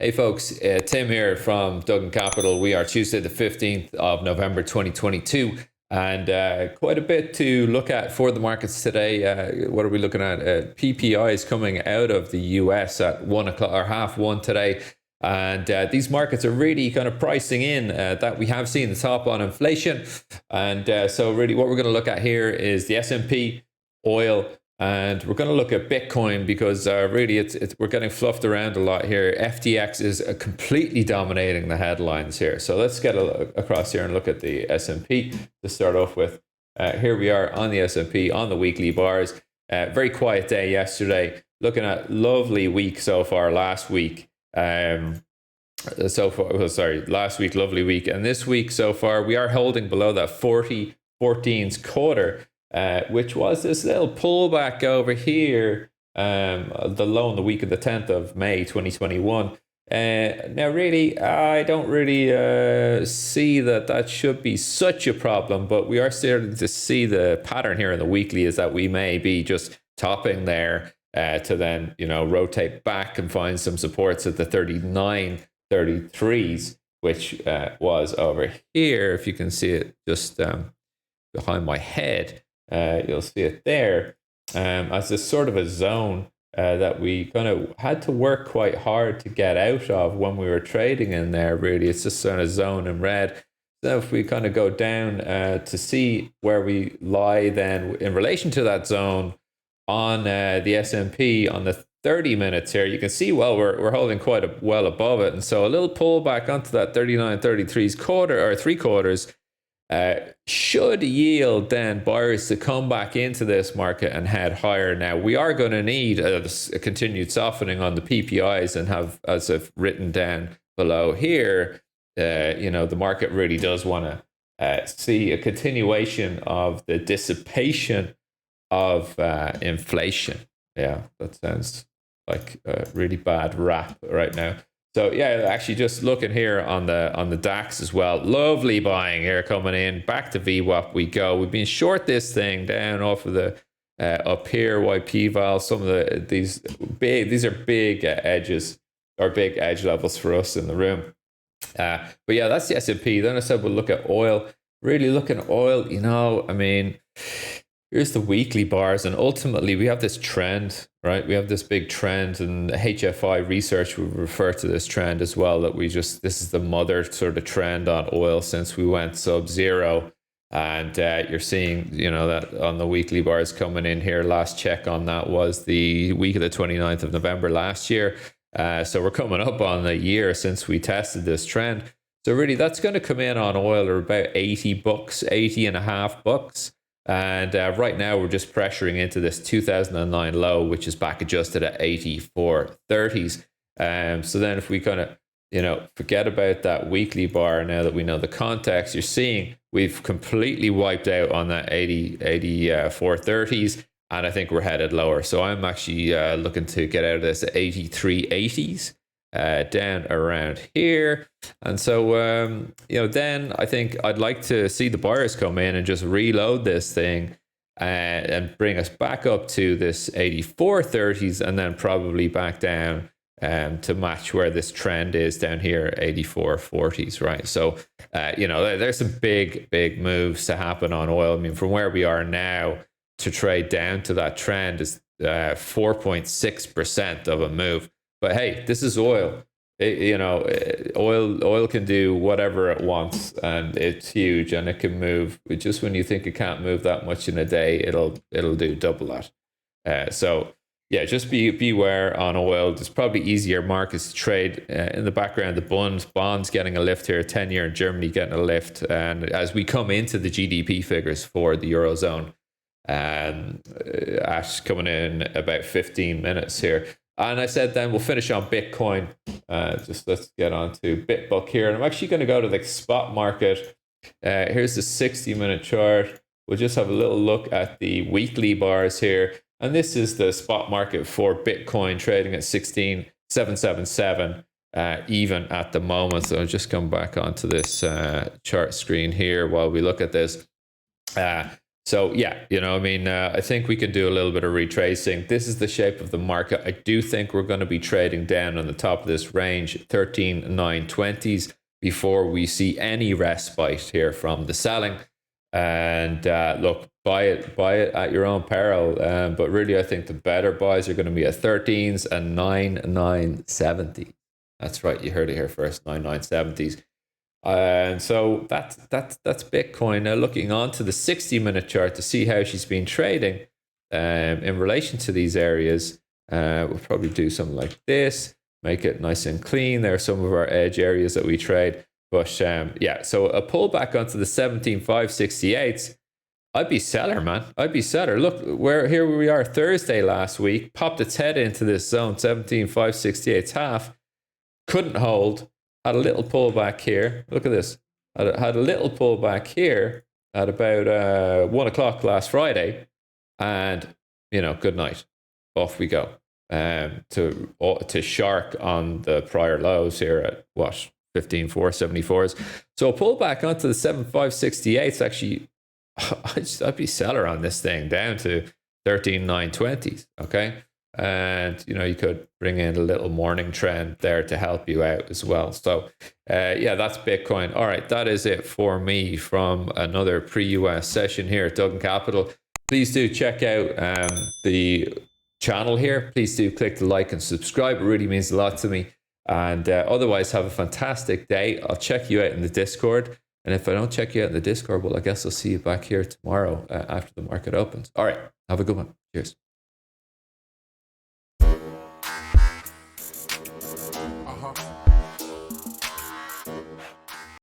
Hey folks, Tim here from Duggan Capital. We are Tuesday the 15th of November 2022 and quite a bit to look at for the markets today. What are we looking at? PPI is coming out of the US at 1 o'clock or half one today. And these markets are really kind of pricing in that we have seen the top on inflation. And so really what we're going to look at here is the S&P, oil, and we're going to look at Bitcoin because really we're getting fluffed around a lot here. FTX is completely dominating the headlines here. So let's get across here and look at the S&P to start off with. Here we are on the S&P on the weekly bars. Very quiet day yesterday. Looking at lovely week so far last week. Last week, lovely week. And this week so far, we are holding below that 40.14s quarter. Which was this little pullback over here, the low on the week of the 10th of May 2021. Now, really, I don't really see that should be such a problem, but we are starting to see the pattern here in the weekly is that we may be just topping there to then, rotate back and find some supports at the 39, 33s, which was over here. If you can see it just behind my head. You'll see it there as this sort of a zone that we kind of had to work quite hard to get out of when we were trading in there. Really, it's just sort of zone in red. So if we kind of go down to see where we lie then in relation to that zone on the S&P on the 30 minutes here, you can see, well, we're holding quite well above it. And so a little pullback onto that 39, 33s quarter or three quarters should yield then buyers to come back into this market and head higher. Now, we are going to need a continued softening on the PPIs and have, as I've written down below here, the market really does want to see a continuation of the dissipation of inflation. Yeah, that sounds like a really bad rap right now. So yeah, actually just looking here on the DAX as well. Lovely buying here coming in. Back to VWAP we go. We've been short this thing down off of the up here, YP val. Some of these are big edges or big edge levels for us in the room. But yeah, that's the S&P. Then I said we'll look at oil. Really looking at oil, here's the weekly bars, and ultimately we have this trend, right? We have this big trend, and HFI research would refer to this trend as well, that this is the mother sort of trend on oil since we went sub-zero. And you're seeing, that on the weekly bars coming in here. Last check on that was the week of the 29th of November last year. So we're coming up on a year since we tested this trend. So really that's going to come in on oil at about $80, $80.50. And right now we're just pressuring into this 2009 low, which is back adjusted at 84.30s. So then if we kind of, forget about that weekly bar, now that we know the context, you're seeing we've completely wiped out on that 84.30s. And I think we're headed lower. So I'm actually looking to get out of this at 83.80s. Down around here. And so, then I think I'd like to see the buyers come in and just reload this thing and bring us back up to this 84.30s and then probably back down to match where this trend is down here, 84.40s, right? So, there's some big moves to happen on oil. I mean, from where we are now to trade down to that trend is 4.6% of a move. But hey, this is oil. Oil can do whatever it wants, and it's huge, and it can move. Just when you think it can't move that much in a day, it'll do double that. So yeah, just beware on oil. There's probably easier markets to trade in the background. The bonds getting a lift here. 10-year in Germany getting a lift, and as we come into the GDP figures for the eurozone, Ash coming in about 15 minutes here. And I said then we'll finish on Bitcoin. Let's get on to BitBook here. And I'm actually going to go to the spot market. Here's the 60-minute chart. We'll just have a little look at the weekly bars here. And this is the spot market for Bitcoin trading at 16,777 even at the moment. So I'll just come back onto this chart screen here while we look at this. So yeah, I mean, I think we can do a little bit of retracing. This is the shape of the market. I do think we're going to be trading down on the top of this range, 13,920s, before we see any respite here from the selling. And look, buy it at your own peril. But really, I think the better buys are going to be at 13s and 9,970. That's right, you heard it here first, 9,970s. And so that's Bitcoin. Now looking onto the 60-minute chart to see how she's been trading in relation to these areas. We'll probably do something like this, make it nice and clean. There are some of our edge areas that we trade. But yeah, so a pullback onto the 17,568s. I'd be seller, man. I'd be seller. Look, here we are Thursday last week, popped its head into this zone, 17,568 half, couldn't hold. Had a little pullback here. Look at this. Had a little pullback here at about 1 o'clock last Friday. And, good night. Off we go. To shark on the prior lows here at what? 15,474s. So a pullback onto the 7,568s actually, I'd be seller on this thing down to 13,920s. Okay. And you could bring in a little morning trend there to help you out as well. So yeah, that's Bitcoin. All right, that is it for me from another pre-US session here at Duggan Capital. Please do check out the channel here. Please do click the like and subscribe. It really means a lot to me. And otherwise, have a fantastic day. I'll check you out in the Discord. And if I don't check you out in the Discord, well, I guess I'll see you back here tomorrow after the market opens. All right, have a good one. Cheers.